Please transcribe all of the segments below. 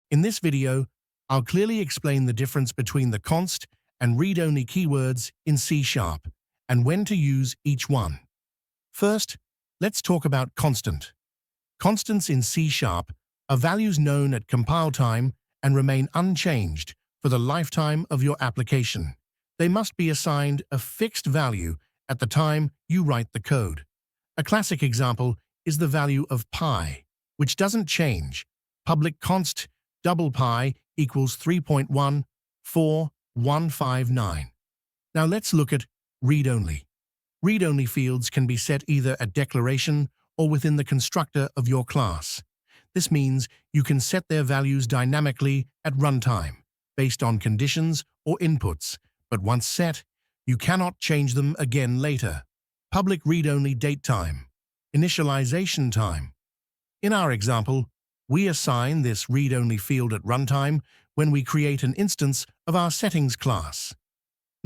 In this video, I'll clearly explain the difference between the const and read-only keywords in C# and when to use each one. First, let's talk about constant. Constants in C# are values known at compile time and remain unchanged for the lifetime of your application. They must be assigned a fixed value at the time you write the code. A classic example is the value of pi, which doesn't change. Public const double pi equals 3.14159. Now let's look at read-only. Read-only fields can be set either at declaration or within the constructor of your class. This means you can set their values dynamically at runtime, based on conditions or inputs, but once set, you cannot change them again later. Public read-only datetime, initialization time. In our example, we assign this read-only field at runtime when we create an instance of our settings class.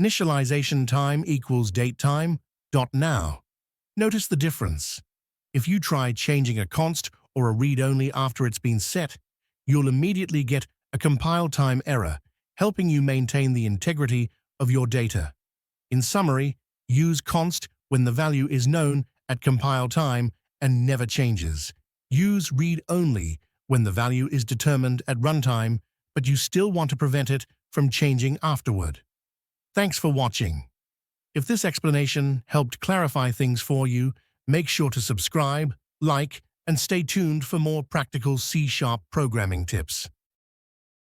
Initialization time equals datetime.now. Notice the difference. If you try changing a const or a read-only after it's been set, you'll immediately get a compile time error, helping you maintain the integrity of your data. In summary, use const when the value is known at compile time and never changes. Use read-only when the value is determined at runtime, but you still want to prevent it from changing afterward. Thanks for watching. If this explanation helped clarify things for you, make sure to subscribe, like, and stay tuned for more practical C# programming tips.